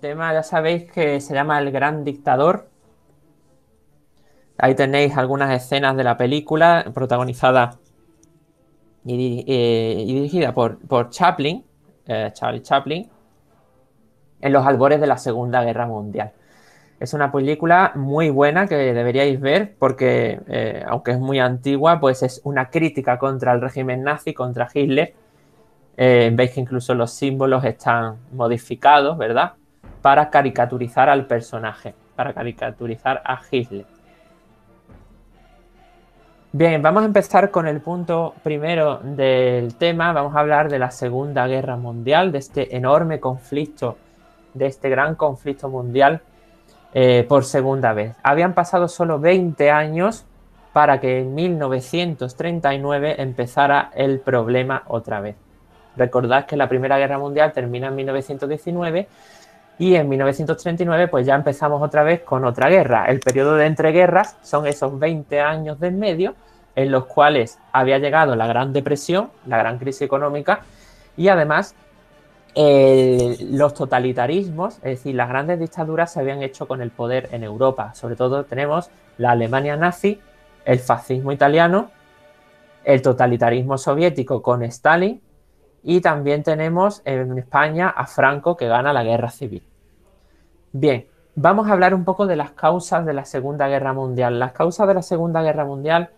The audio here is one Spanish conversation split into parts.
tema ya sabéis que se llama El Gran Dictador. Ahí tenéis algunas escenas de la película protagonizada y dirigida por Chaplin, Charlie Chaplin, en los albores de la Segunda Guerra Mundial. Es una película muy buena que deberíais ver porque, aunque es muy antigua, pues es una crítica contra el régimen nazi, contra Hitler. Veis que incluso los símbolos están modificados, ¿verdad? Para caricaturizar al personaje, para caricaturizar a Hitler. Bien, vamos a empezar con el punto primero del tema. Vamos a hablar de la Segunda Guerra Mundial, de este enorme conflicto, de este gran conflicto mundial por segunda vez. Habían pasado solo 20 años para que en 1939 empezara el problema otra vez. Recordad que la Primera Guerra Mundial termina en 1919 y en 1939 pues ya empezamos otra vez con otra guerra. El periodo de entreguerras son esos 20 años de en medio en los cuales había llegado la Gran Depresión, la gran crisis económica, y además los totalitarismos, es decir, las grandes dictaduras se habían hecho con el poder en Europa. Sobre todo tenemos la Alemania nazi, el fascismo italiano, el totalitarismo soviético con Stalin, y también tenemos en España a Franco, que gana la guerra civil. Bien, vamos a hablar un poco de las causas de la Segunda Guerra Mundial. Las causas de la Segunda Guerra Mundial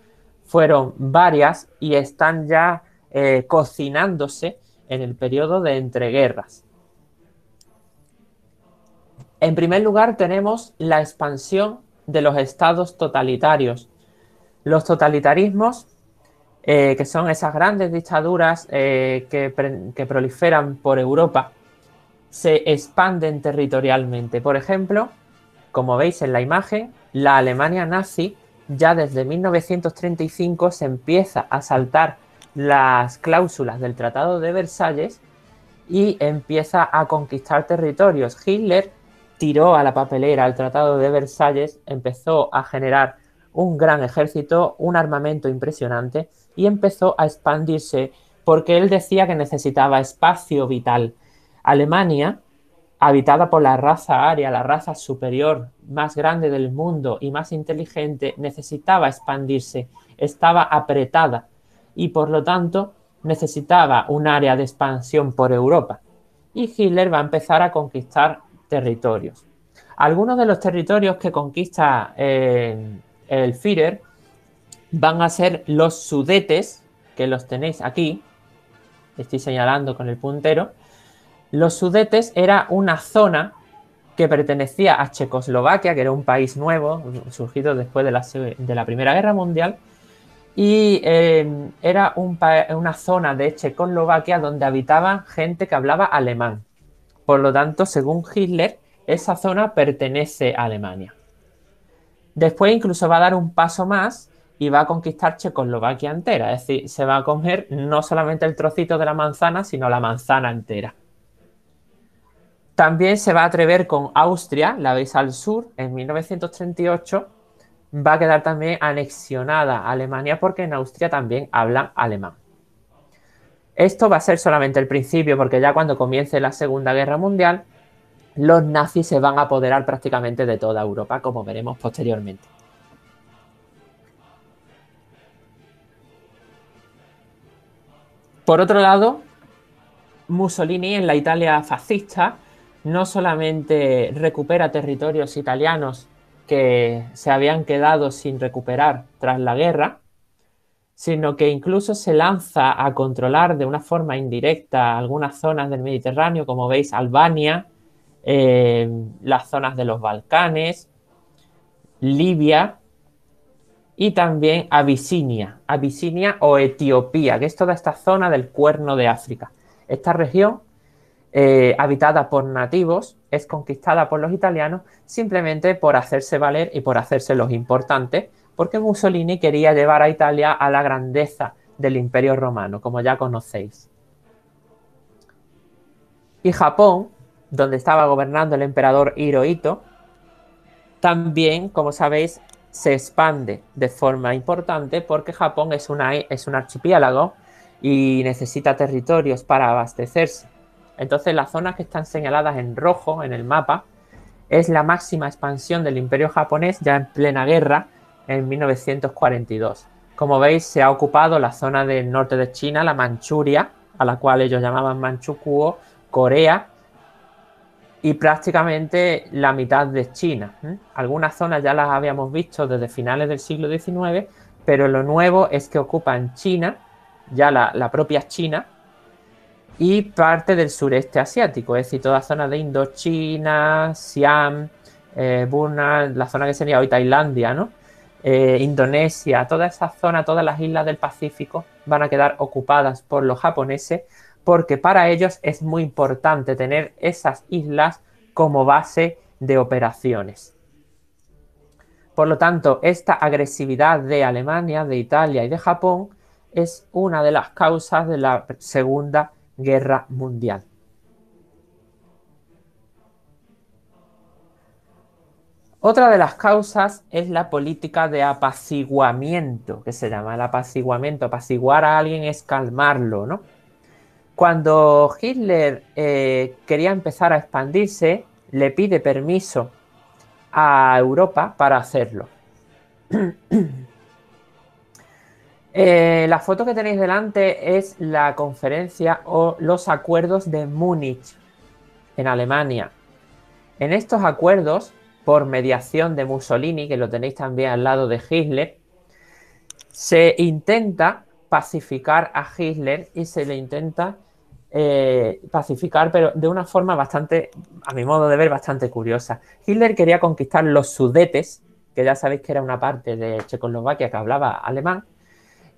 fueron varias y están ya cocinándose en el periodo de entreguerras. En primer lugar tenemos la expansión de los estados totalitarios. Los totalitarismos, que son esas grandes dictaduras que proliferan por Europa, se expanden territorialmente. Por ejemplo, como veis en la imagen, la Alemania nazi ya desde 1935 se empieza a saltar las cláusulas del Tratado de Versalles y empieza a conquistar territorios. Hitler tiró a la papelera el Tratado de Versalles, empezó a generar un gran ejército, un armamento impresionante y empezó a expandirse porque él decía que necesitaba espacio vital. Alemania, habitada por la raza aria, la raza superior más grande del mundo y más inteligente, necesitaba expandirse, estaba apretada y por lo tanto necesitaba un área de expansión por Europa. Y Hitler va a empezar a conquistar territorios. Algunos de los territorios que conquista el Führer van a ser los Sudetes, que los tenéis aquí, estoy señalando con el puntero. Los Sudetes era una zona que pertenecía a Checoslovaquia, que era un país nuevo, surgido después de la Primera Guerra Mundial, y era una zona de Checoslovaquia donde habitaba gente que hablaba alemán. Por lo tanto, según Hitler, esa zona pertenece a Alemania. Después incluso va a dar un paso más y va a conquistar Checoslovaquia entera, es decir, se va a comer no solamente el trocito de la manzana, sino la manzana entera. También se va a atrever con Austria, la veis al sur, en 1938, va a quedar también anexionada a Alemania porque en Austria también hablan alemán. Esto va a ser solamente el principio porque ya cuando comience la Segunda Guerra Mundial, los nazis se van a apoderar prácticamente de toda Europa, como veremos posteriormente. Por otro lado, Mussolini en la Italia fascista no solamente recupera territorios italianos que se habían quedado sin recuperar tras la guerra, sino que incluso se lanza a controlar de una forma indirecta algunas zonas del Mediterráneo, como veis Albania, las zonas de los Balcanes, Libia y también Abisinia o Etiopía, que es toda esta zona del Cuerno de África. Esta región, habitada por nativos, es conquistada por los italianos simplemente por hacerse valer y por hacerse los importantes, porque Mussolini quería llevar a Italia a la grandeza del Imperio Romano, como ya conocéis. Y Japón, donde estaba gobernando el emperador Hirohito, también, como sabéis, se expande de forma importante porque Japón es un archipiélago y necesita territorios para abastecerse. Entonces las zonas que están señaladas en rojo en el mapa es la máxima expansión del Imperio japonés ya en plena guerra en 1942. Como veis, se ha ocupado la zona del norte de China, la Manchuria, a la cual ellos llamaban Manchukuo, Corea, y prácticamente la mitad de China. Algunas zonas ya las habíamos visto desde finales del siglo XIX, pero lo nuevo es que ocupan China, ya la propia China, y parte del sureste asiático, es decir, toda zona de Indochina, Siam, Burma, la zona que sería hoy Tailandia, ¿no? Indonesia, toda esa zona, todas las islas del Pacífico van a quedar ocupadas por los japoneses, porque para ellos es muy importante tener esas islas como base de operaciones. Por lo tanto, esta agresividad de Alemania, de Italia y de Japón es una de las causas de la Segunda Guerra Mundial. Otra de las causas es la política de apaciguamiento, que se llama el apaciguamiento. Apaciguar a alguien es calmarlo, ¿no? Cuando Hitler quería empezar a expandirse, le pide permiso a Europa para hacerlo. La foto que tenéis delante es la conferencia o los acuerdos de Múnich, en Alemania. En estos acuerdos, por mediación de Mussolini, que lo tenéis también al lado de Hitler, se intenta pacificar a Hitler y se le intenta pacificar, pero de una forma bastante, a mi modo de ver, bastante curiosa. Hitler quería conquistar los Sudetes, que ya sabéis que era una parte de Checoslovaquia que hablaba alemán,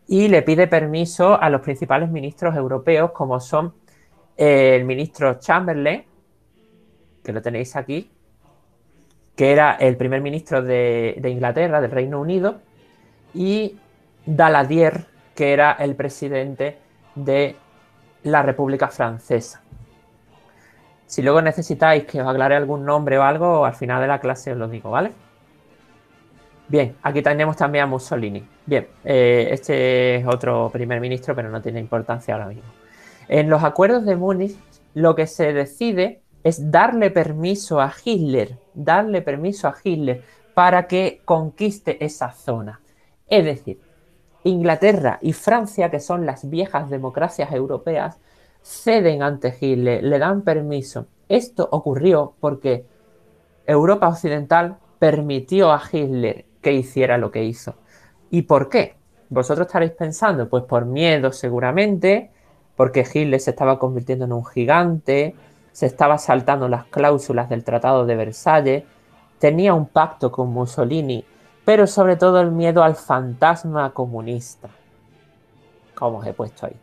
y le pide permiso a los principales ministros europeos, como son el ministro Chamberlain, que lo tenéis aquí, que era el primer ministro de Inglaterra, del Reino Unido, y Daladier, que era el presidente de la República Francesa. Si luego necesitáis que os aclare algún nombre o algo, al final de la clase os lo digo, ¿vale? Bien, aquí tenemos también a Mussolini. Bien, este es otro primer ministro, pero no tiene importancia ahora mismo. En los acuerdos de Múnich, lo que se decide es darle permiso a Hitler para que conquiste esa zona. Es decir, Inglaterra y Francia, que son las viejas democracias europeas, ceden ante Hitler, le dan permiso. Esto ocurrió porque Europa Occidental permitió a Hitler que hiciera lo que hizo. ¿Y por qué? Vosotros estaréis pensando, pues por miedo seguramente, porque Hitler se estaba convirtiendo en un gigante, se estaba saltando las cláusulas del Tratado de Versalles, tenía un pacto con Mussolini, pero sobre todo el miedo al fantasma comunista, como os he puesto ahí.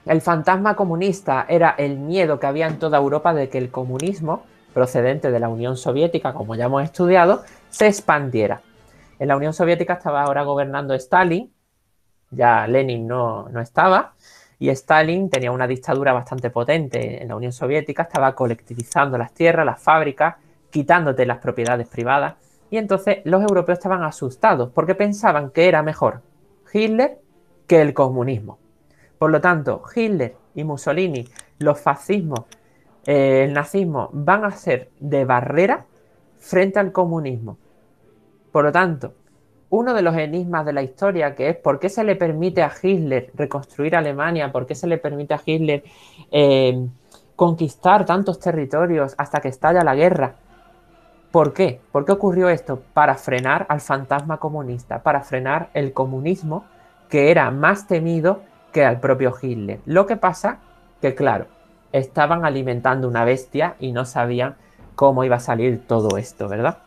El fantasma comunista era el miedo que había en toda Europa de que el comunismo, procedente de la Unión Soviética, como ya hemos estudiado, se expandiera. En la Unión Soviética estaba ahora gobernando Stalin, ya Lenin no estaba, y Stalin tenía una dictadura bastante potente en la Unión Soviética, estaba colectivizando las tierras, las fábricas, quitándote las propiedades privadas, y entonces los europeos estaban asustados porque pensaban que era mejor Hitler que el comunismo. Por lo tanto, Hitler y Mussolini, los fascismos, el nazismo, van a ser de barrera frente al comunismo. Por lo tanto, uno de los enigmas de la historia, que es por qué se le permite a Hitler reconstruir Alemania, por qué se le permite a Hitler conquistar tantos territorios hasta que estalla la guerra. ¿Por qué? ¿Por qué ocurrió esto? Para frenar al fantasma comunista, para frenar el comunismo, que era más temido que al propio Hitler. Lo que pasa que, claro, estaban alimentando una bestia y no sabían cómo iba a salir todo esto, ¿verdad?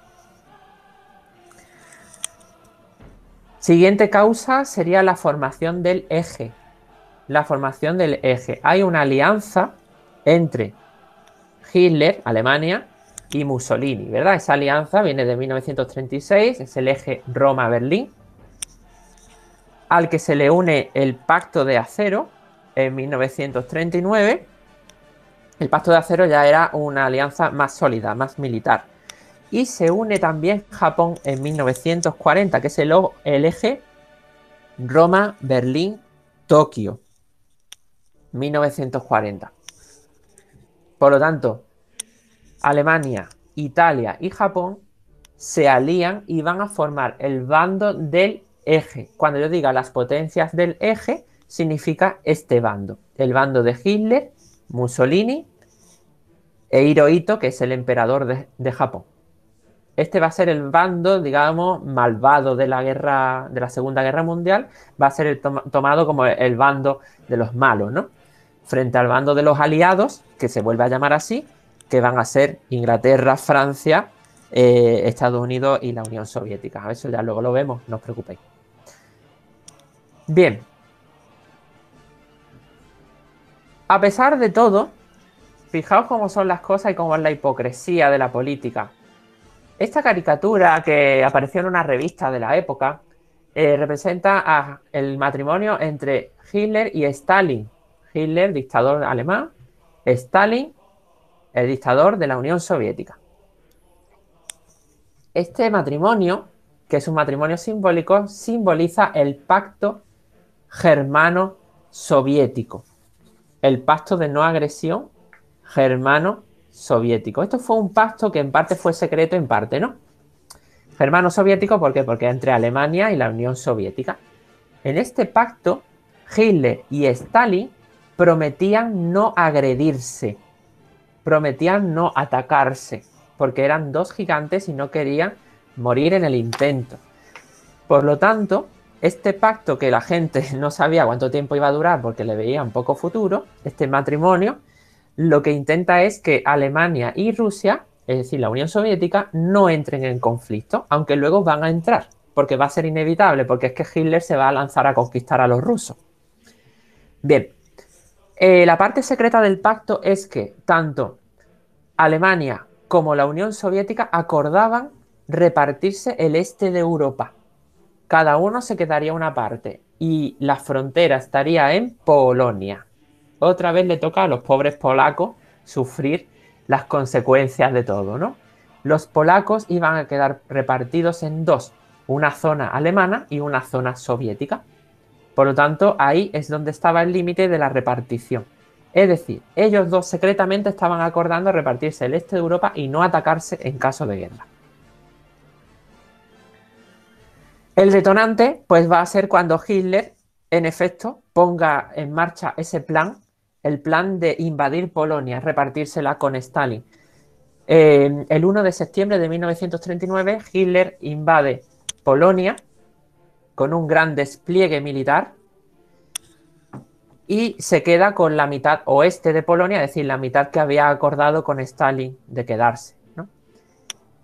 Siguiente causa sería la formación del eje. La formación del eje. Hay una alianza entre Hitler, Alemania, y Mussolini, ¿verdad? Esa alianza viene de 1936, es el eje Roma-Berlín, al que se le une el Pacto de Acero en 1939. El Pacto de Acero ya era una alianza más sólida, más militar. Y se une también Japón en 1940, que es el eje Roma-Berlín-Tokio. 1940. Por lo tanto, Alemania, Italia y Japón se alían y van a formar el bando del eje. Cuando yo diga las potencias del eje, significa este bando. El bando de Hitler, Mussolini e Hirohito, que es el emperador de Japón. Este va a ser el bando, digamos, malvado de la guerra, de la Segunda Guerra Mundial. Va a ser tomado como el bando de los malos, ¿no? Frente al bando de los aliados, que se vuelve a llamar así, que van a ser Inglaterra, Francia, Estados Unidos y la Unión Soviética. A eso ya luego lo vemos, no os preocupéis. Bien. A pesar de todo, fijaos cómo son las cosas y cómo es la hipocresía de la política. Esta caricatura que apareció en una revista de la época representa el matrimonio entre Hitler y Stalin. Hitler, dictador alemán, Stalin, el dictador de la Unión Soviética. Este matrimonio, que es un matrimonio simbólico, simboliza el pacto germano-soviético. El pacto de no agresión germano-soviético. Esto fue un pacto que en parte fue secreto, en parte no. Germano-soviético, ¿por qué? Porque entre Alemania y la Unión Soviética. En este pacto, Hitler y Stalin prometían no agredirse, prometían no atacarse, porque eran dos gigantes y no querían morir en el intento. Por lo tanto, este pacto, que la gente no sabía cuánto tiempo iba a durar porque le veía un poco futuro, este matrimonio, lo que intenta es que Alemania y Rusia, es decir, la Unión Soviética, no entren en conflicto, aunque luego van a entrar, porque va a ser inevitable, porque es que Hitler se va a lanzar a conquistar a los rusos. Bien, la parte secreta del pacto es que tanto Alemania como la Unión Soviética acordaban repartirse el este de Europa. Cada uno se quedaría una parte y la frontera estaría en Polonia. Otra vez le toca a los pobres polacos sufrir las consecuencias de todo, ¿no? Los polacos iban a quedar repartidos en dos, una zona alemana y una zona soviética. Por lo tanto, ahí es donde estaba el límite de la repartición. Es decir, ellos dos secretamente estaban acordando repartirse el este de Europa y no atacarse en caso de guerra. El detonante, pues, va a ser cuando Hitler, en efecto, ponga en marcha ese plan, el plan de invadir Polonia, repartírsela con Stalin. El 1 de septiembre de 1939, Hitler invade Polonia con un gran despliegue militar y se queda con la mitad oeste de Polonia, es decir, la mitad que había acordado con Stalin de quedarse, ¿no?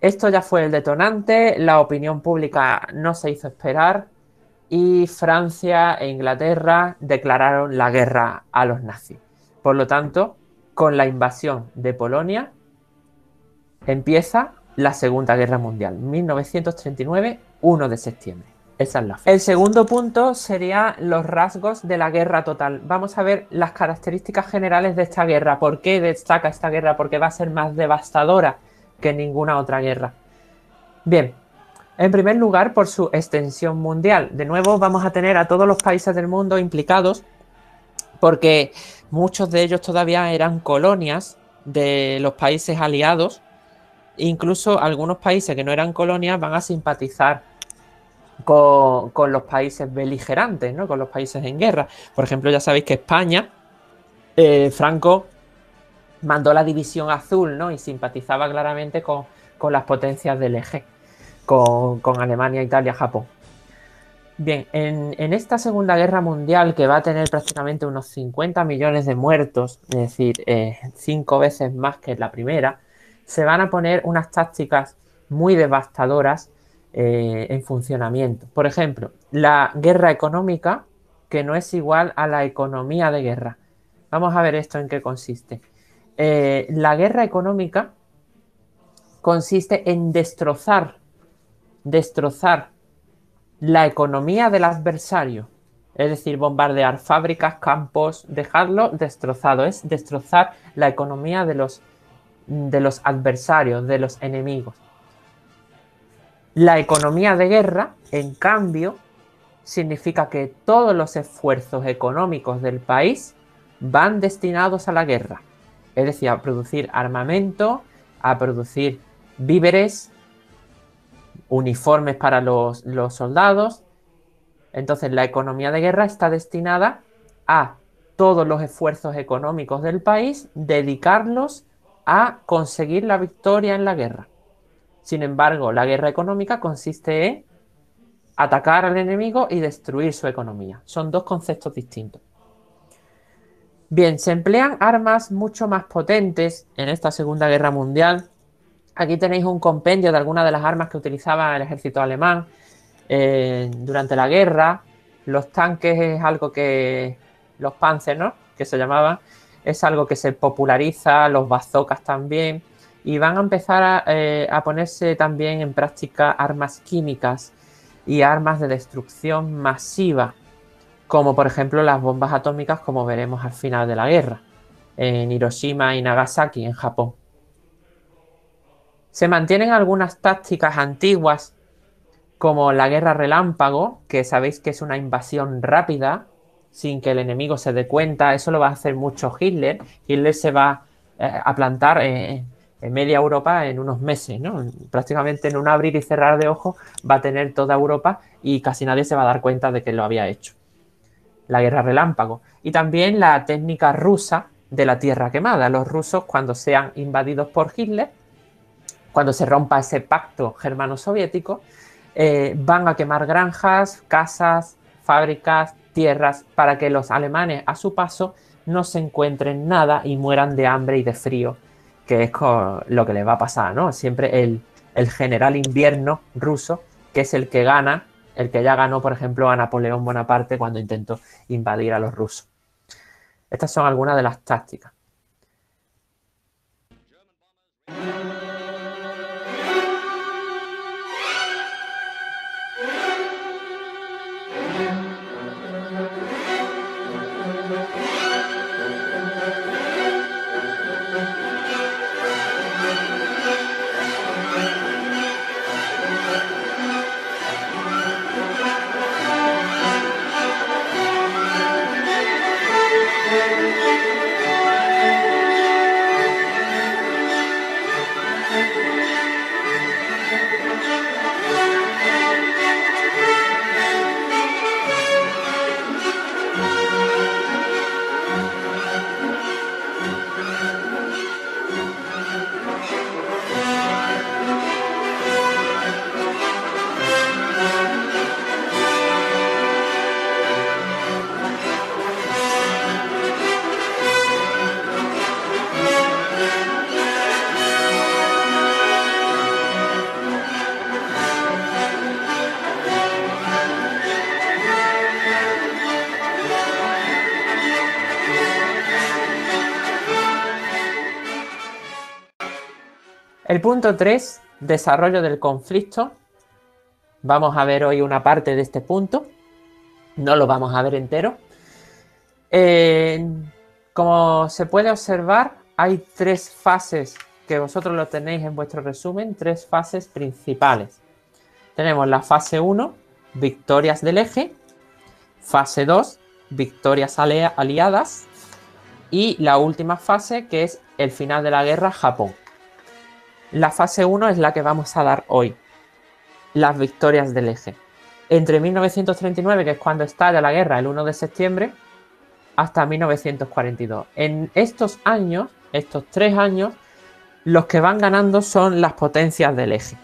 Esto ya fue el detonante, la opinión pública no se hizo esperar y Francia e Inglaterra declararon la guerra a los nazis. Por lo tanto, con la invasión de Polonia empieza la Segunda Guerra Mundial, 1939, 1 de septiembre. Esa es la fecha. El segundo punto sería los rasgos de la guerra total. Vamos a ver las características generales de esta guerra. ¿Por qué destaca esta guerra? Porque va a ser más devastadora que ninguna otra guerra. Bien, en primer lugar, por su extensión mundial. De nuevo, vamos a tener a todos los países del mundo implicados porque muchos de ellos todavía eran colonias de los países aliados. Incluso algunos países que no eran colonias van a simpatizar con los países beligerantes, ¿no? Con los países en guerra. Por ejemplo, ya sabéis que España, Franco mandó la División Azul, ¿no? Y simpatizaba claramente con las potencias del eje, con Alemania, Italia, Japón. Bien, en esta Segunda Guerra Mundial, que va a tener prácticamente unos 50 millones de muertos, es decir, 5 veces más que la primera, se van a poner unas tácticas muy devastadoras en funcionamiento. Por ejemplo, la guerra económica, que no es igual a la economía de guerra. Vamos a ver esto en qué consiste. La guerra económica consiste en destrozar la economía del adversario. Es decir, bombardear fábricas, campos, dejarlo destrozado. Es destrozar la economía de los adversarios, de los enemigos. La economía de guerra, en cambio, significa que todos los esfuerzos económicos del país van destinados a la guerra. Es decir, a producir armamento, a producir víveres, uniformes para los soldados. Entonces, la economía de guerra está destinada a todos los esfuerzos económicos del país, dedicarlos a conseguir la victoria en la guerra. Sin embargo, la guerra económica consiste en atacar al enemigo y destruir su economía. Son dos conceptos distintos. Bien, se emplean armas mucho más potentes en esta Segunda Guerra Mundial. Aquí tenéis un compendio de algunas de las armas que utilizaba el ejército alemán durante la guerra. Los tanques es algo que... Los Panzer, ¿no?, que se llamaban, es algo que se populariza, los bazookas también, y van a empezar a ponerse también en práctica armas químicas y armas de destrucción masiva, como por ejemplo las bombas atómicas, como veremos al final de la guerra, en Hiroshima y Nagasaki, en Japón. Se mantienen algunas tácticas antiguas, como la guerra relámpago, que sabéis que es una invasión rápida, sin que el enemigo se dé cuenta. Eso lo va a hacer mucho Hitler. Hitler se va a plantar en media Europa en unos meses, ¿no? Prácticamente en un abrir y cerrar de ojos va a tener toda Europa y casi nadie se va a dar cuenta de que lo había hecho. La guerra relámpago. Y también la técnica rusa de la tierra quemada. Los rusos, cuando sean invadidos por Hitler, cuando se rompa ese pacto germano-soviético, van a quemar granjas, casas, fábricas, tierras, para que los alemanes a su paso no se encuentren nada y mueran de hambre y de frío, que es lo que les va a pasar, ¿no? Siempre el general invierno ruso, que es el que gana, el que ya ganó, por ejemplo, a Napoleón Bonaparte cuando intentó invadir a los rusos. Estas son algunas de las tácticas. El punto 3, desarrollo del conflicto. Vamos a ver hoy una parte de este punto. No lo vamos a ver entero. Como se puede observar, hay tres fases que vosotros lo tenéis en vuestro resumen, tres fases principales. Tenemos la fase 1, victorias del eje. Fase 2, victorias aliadas. Y la última fase, que es el final de la guerra, Japón. La fase 1 es la que vamos a dar hoy, las victorias del eje. Entre 1939, que es cuando estalla la guerra, el 1 de septiembre, hasta 1942. En estos años, estos 3 años, los que van ganando son las potencias del eje.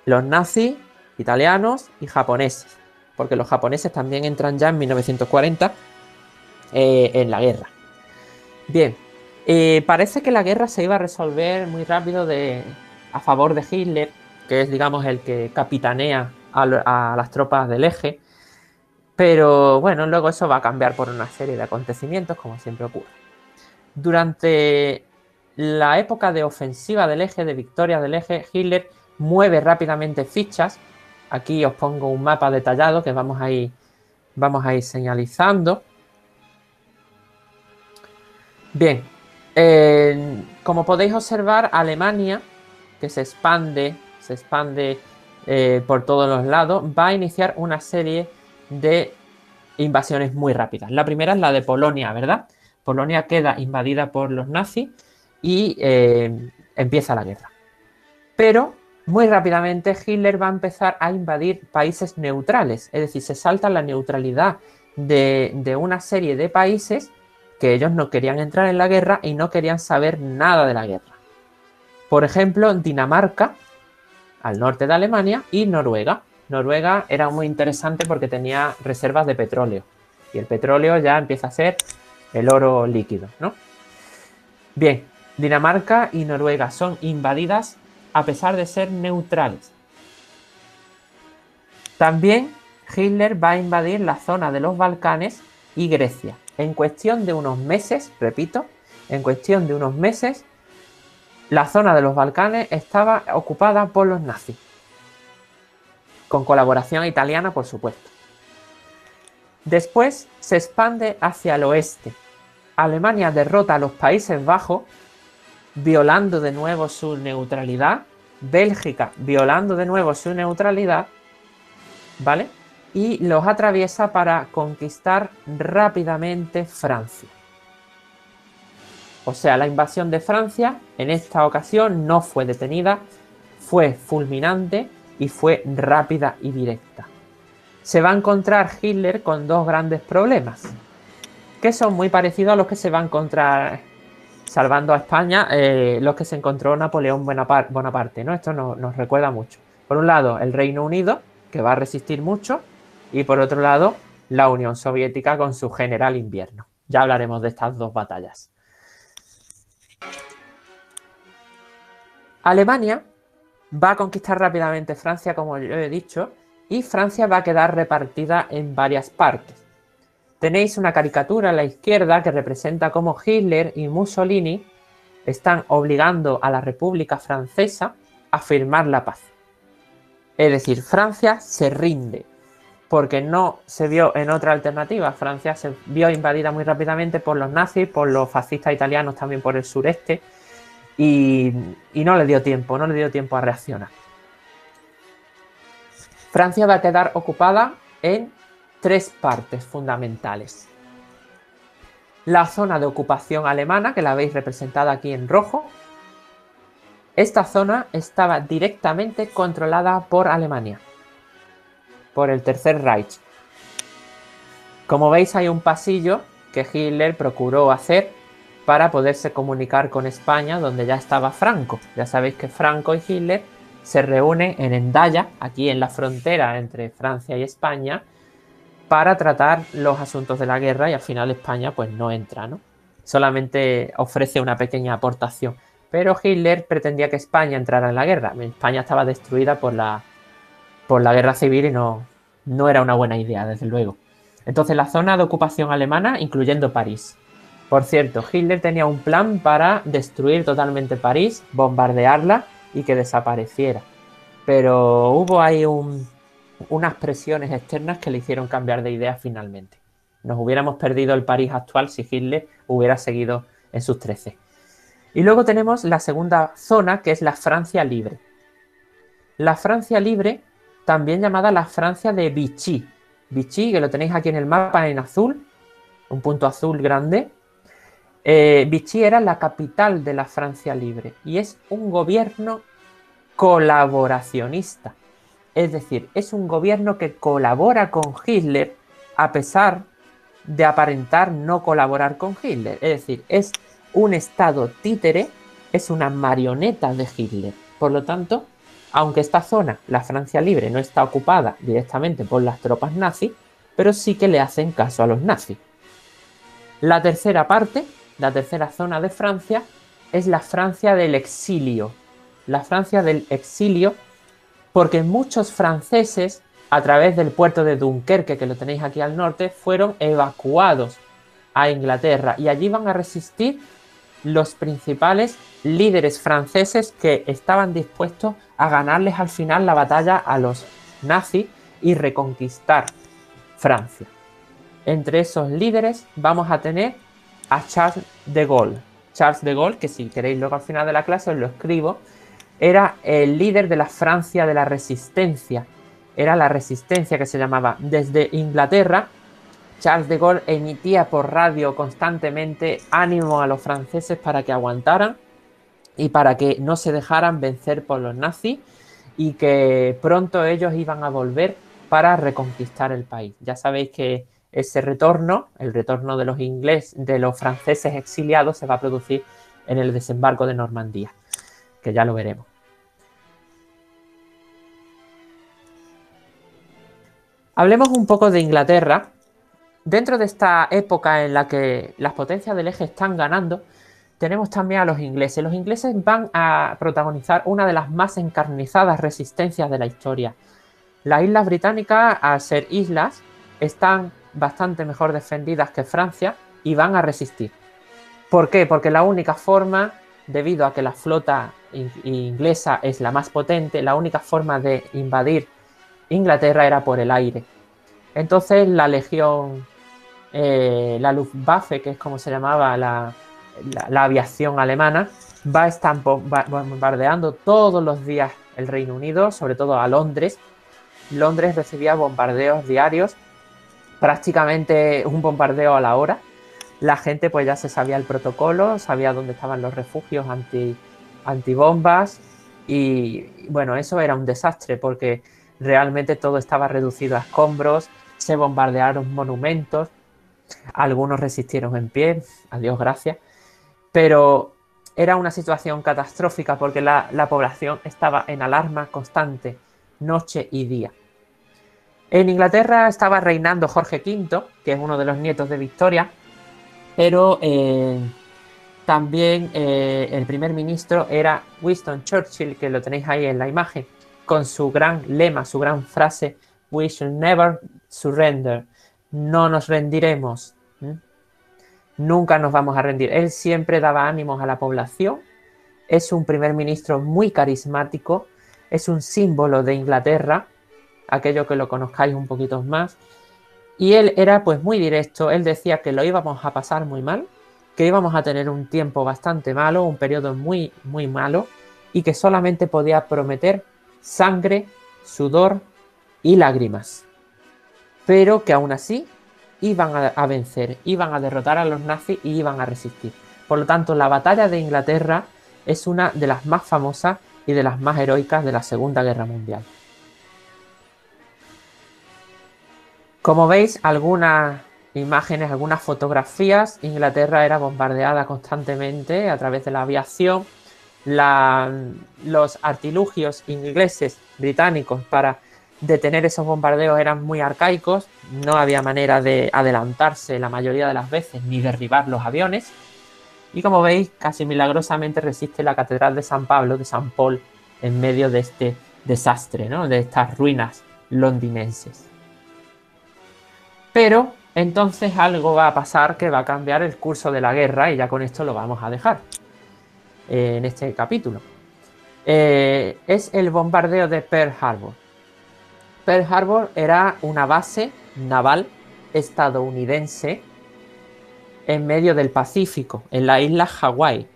Los nazis, italianos y japoneses, porque los japoneses también entran ya en 1940 en la guerra. Bien. Parece que la guerra se iba a resolver muy rápido a favor de Hitler, que es, digamos, el que capitanea a las tropas del eje, pero bueno, luego eso va a cambiar por una serie de acontecimientos, como siempre ocurre. Durante la época de ofensiva del eje, de victoria del eje, Hitler mueve rápidamente fichas. Aquí os pongo un mapa detallado que vamos a ir señalizando. Bien. Como podéis observar, Alemania, que se expande por todos los lados, va a iniciar una serie de invasiones muy rápidas. La primera es la de Polonia, ¿verdad? Polonia queda invadida por los nazis y empieza la guerra. Pero muy rápidamente Hitler va a empezar a invadir países neutrales, es decir, se salta la neutralidad de una serie de países que ellos no querían entrar en la guerra y no querían saber nada de la guerra. Por ejemplo, Dinamarca, al norte de Alemania, y Noruega. Noruega era muy interesante porque tenía reservas de petróleo. Y el petróleo ya empieza a ser el oro líquido, ¿no? Bien, Dinamarca y Noruega son invadidas a pesar de ser neutrales. También Hitler va a invadir la zona de los Balcanes y Grecia. En cuestión de unos meses, repito, en cuestión de unos meses, la zona de los Balcanes estaba ocupada por los nazis, con colaboración italiana, por supuesto. Después se expande hacia el oeste. Alemania derrota a los Países Bajos, violando de nuevo su neutralidad. Bélgica, violando de nuevo su neutralidad, ¿vale? Y los atraviesa para conquistar rápidamente Francia. O sea, la invasión de Francia en esta ocasión no fue detenida, fue fulminante y fue rápida y directa. Se va a encontrar Hitler con dos grandes problemas, que son muy parecidos a los que se va a encontrar, salvando a España, los que se encontró Napoleón Bonaparte, ¿no? Esto nos recuerda mucho. Por un lado, el Reino Unido, que va a resistir mucho, y por otro lado, la Unión Soviética con su general invierno. Ya hablaremos de estas dos batallas. Alemania va a conquistar rápidamente Francia, como yo he dicho, y Francia va a quedar repartida en varias partes. Tenéis una caricatura a la izquierda que representa cómo Hitler y Mussolini están obligando a la República Francesa a firmar la paz. Es decir, Francia se rinde porque no se vio en otra alternativa. Francia se vio invadida muy rápidamente por los nazis, por los fascistas italianos también por el sureste, y no le dio tiempo a reaccionar. Francia va a quedar ocupada en tres partes fundamentales. La zona de ocupación alemana, que la veis representada aquí en rojo. Esta zona estaba directamente controlada por Alemania, por el Tercer Reich. Como veis, hay un pasillo que Hitler procuró hacer para poderse comunicar con España, donde ya estaba Franco. Ya sabéis que Franco y Hitler se reúnen en Hendaya, aquí en la frontera entre Francia y España, para tratar los asuntos de la guerra, y al final España pues no entra, ¿no? Solamente ofrece una pequeña aportación. Pero Hitler pretendía que España entrara en la guerra. España estaba destruida por la guerra civil y no era una buena idea, desde luego. Entonces la zona de ocupación alemana, incluyendo París. Por cierto, Hitler tenía un plan para destruir totalmente París, bombardearla y que desapareciera. Pero hubo ahí unas presiones externas que le hicieron cambiar de idea finalmente. Nos hubiéramos perdido el París actual si Hitler hubiera seguido en sus 13. Y luego tenemos la segunda zona, que es la Francia Libre. La Francia Libre, también llamada la Francia de Vichy. Vichy, que lo tenéis aquí en el mapa en azul, un punto azul grande. Vichy era la capital de la Francia Libre y es un gobierno colaboracionista. Es decir, es un gobierno que colabora con Hitler a pesar de aparentar no colaborar con Hitler. Es decir, es un estado títere, es una marioneta de Hitler. Por lo tanto, aunque esta zona, la Francia Libre, no está ocupada directamente por las tropas nazis, pero sí que le hacen caso a los nazis. La tercera parte, la tercera zona de Francia, es la Francia del exilio. La Francia del exilio, porque muchos franceses, a través del puerto de Dunkerque, que lo tenéis aquí al norte, fueron evacuados a Inglaterra y allí van a resistir los principales líderes franceses que estaban dispuestos a ganarles al final la batalla a los nazis y reconquistar Francia. Entre esos líderes vamos a tener a Charles de Gaulle. Charles de Gaulle, que si queréis luego al final de la clase os lo escribo, era el líder de la Francia de la Resistencia. Era la Resistencia que se llamaba. Desde Inglaterra, Charles de Gaulle emitía por radio constantemente ánimo a los franceses para que aguantaran y para que no se dejaran vencer por los nazis y que pronto ellos iban a volver para reconquistar el país. Ya sabéis que ese retorno, el retorno de los de los franceses exiliados, se va a producir en el desembarco de Normandía, que ya lo veremos. Hablemos un poco de Inglaterra. Dentro de esta época en la que las potencias del eje están ganando, tenemos también a los ingleses. Los ingleses van a protagonizar una de las más encarnizadas resistencias de la historia. Las islas británicas, al ser islas, están bastante mejor defendidas que Francia y van a resistir. ¿Por qué? Porque la única forma, debido a que la flota inglesa es la más potente, la única forma de invadir Inglaterra era por el aire. Entonces la legión, la Luftwaffe, que es como se llamaba la aviación alemana, va a estar bombardeando todos los días el Reino Unido, sobre todo a Londres. Londres recibía bombardeos diarios, prácticamente un bombardeo a la hora. La gente pues ya se sabía el protocolo, sabía dónde estaban los refugios antibombas y bueno, eso era un desastre porque realmente todo estaba reducido a escombros, se bombardearon monumentos, algunos resistieron en pie, a Dios gracias, pero era una situación catastrófica porque la población estaba en alarma constante, noche y día. En Inglaterra estaba reinando Jorge V, que es uno de los nietos de Victoria, pero también el primer ministro era Winston Churchill, que lo tenéis ahí en la imagen, con su gran lema, su gran frase, "We shall never surrender", no nos rendiremos, nunca nos vamos a rendir. Él siempre daba ánimos a la población, es un primer ministro muy carismático, es un símbolo de Inglaterra, aquello que lo conozcáis un poquito más, y él era pues muy directo, él decía que lo íbamos a pasar muy mal, que íbamos a tener un tiempo bastante malo, un periodo muy, muy malo, y que solamente podía prometer sangre, sudor y lágrimas. Pero que aún así iban a vencer, iban a derrotar a los nazis y iban a resistir. Por lo tanto, la batalla de Inglaterra es una de las más famosas y de las más heroicas de la Segunda Guerra Mundial. Como veis, algunas imágenes, algunas fotografías, Inglaterra era bombardeada constantemente a través de la aviación. Los artilugios ingleses, británicos, para detener esos bombardeos eran muy arcaicos, no había manera de adelantarse la mayoría de las veces ni derribar los aviones. Y como veis, casi milagrosamente resiste la Catedral de San Pablo, de San Paul, en medio de este desastre, ¿no? De estas ruinas londinenses. Pero entonces algo va a pasar que va a cambiar el curso de la guerra y ya con esto lo vamos a dejar en este capítulo. Es el bombardeo de Pearl Harbor. Pearl Harbor era una base naval estadounidense en medio del Pacífico, en la isla Hawái.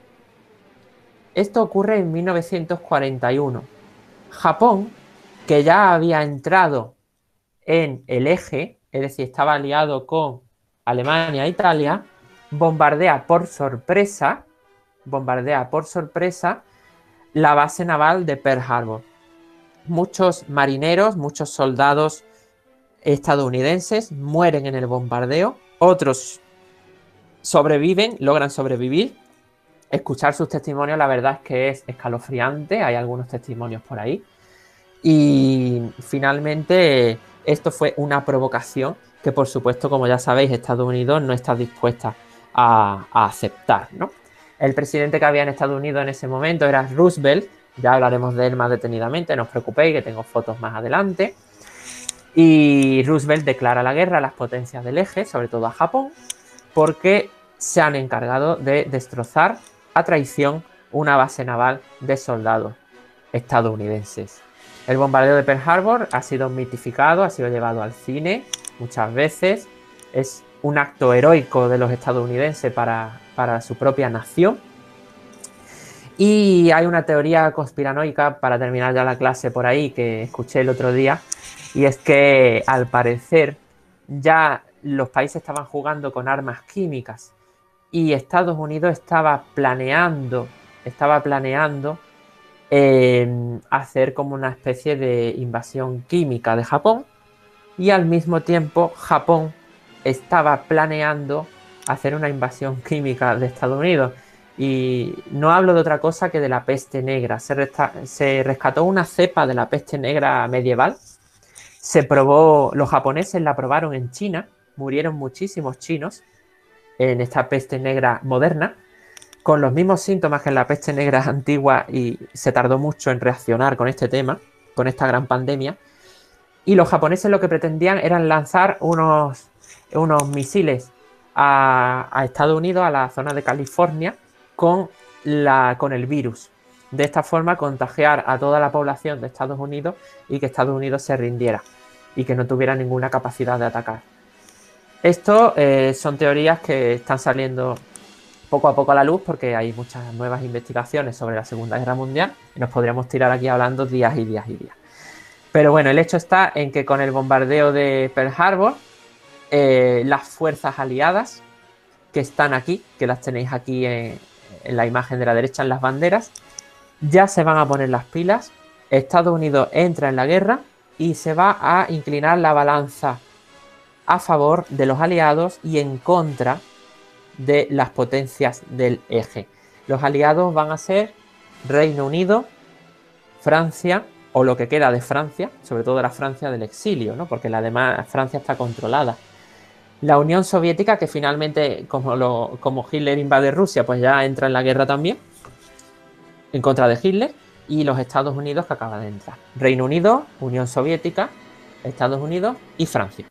Esto ocurre en 1941. Japón, que ya había entrado en el eje, es decir, estaba aliado con Alemania e Italia, bombardea por sorpresa la base naval de Pearl Harbor. Muchos marineros, muchos soldados estadounidenses mueren en el bombardeo, otros sobreviven, logran sobrevivir. Escuchar sus testimonios, la verdad es que es escalofriante, hay algunos testimonios por ahí. Y finalmente esto fue una provocación que, por supuesto, como ya sabéis, Estados Unidos no está dispuesta a aceptar, ¿no? El presidente que había en Estados Unidos en ese momento era Roosevelt, ya hablaremos de él más detenidamente, no os preocupéis que tengo fotos más adelante. Y Roosevelt declara la guerra a las potencias del eje, sobre todo a Japón, porque se han encargado de destrozar a traición una base naval de soldados estadounidenses. El bombardeo de Pearl Harbor ha sido mitificado, ha sido llevado al cine muchas veces. Es un acto heroico de los estadounidenses para su propia nación. Y hay una teoría conspiranoica, para terminar ya la clase por ahí, que escuché el otro día, y es que al parecer ya los países estaban jugando con armas químicas y Estados Unidos estaba planeando hacer como una especie de invasión química de Japón, y al mismo tiempo Japón estaba planeando hacer una invasión química de Estados Unidos. Y no hablo de otra cosa que de la peste negra. Se rescató una cepa de la peste negra medieval. Se probó, los japoneses la probaron en China, murieron muchísimos chinos en esta peste negra moderna, con los mismos síntomas que en la peste negra antigua, y se tardó mucho en reaccionar con este tema, con esta gran pandemia. Y los japoneses lo que pretendían era lanzar unos misiles a Estados Unidos, a la zona de California, con el virus. De esta forma contagiar a toda la población de Estados Unidos y que Estados Unidos se rindiera y que no tuviera ninguna capacidad de atacar. Esto son teorías que están saliendo poco a poco a la luz porque hay muchas nuevas investigaciones sobre la Segunda Guerra Mundial y nos podríamos tirar aquí hablando días y días y días. Pero bueno, el hecho está en que con el bombardeo de Pearl Harbor, las fuerzas aliadas que están aquí, que las tenéis aquí en la imagen de la derecha en las banderas, ya se van a poner las pilas. Estados Unidos entra en la guerra y se va a inclinar la balanza a favor de los aliados y en contra de las potencias del eje. Los aliados van a ser Reino Unido, Francia, o lo que queda de Francia, sobre todo la Francia del exilio, ¿no? Porque la demás Francia está controlada. La Unión Soviética, que finalmente, como Hitler invade Rusia, pues ya entra en la guerra también, en contra de Hitler, y los Estados Unidos, que acaba de entrar. Reino Unido, Unión Soviética, Estados Unidos y Francia.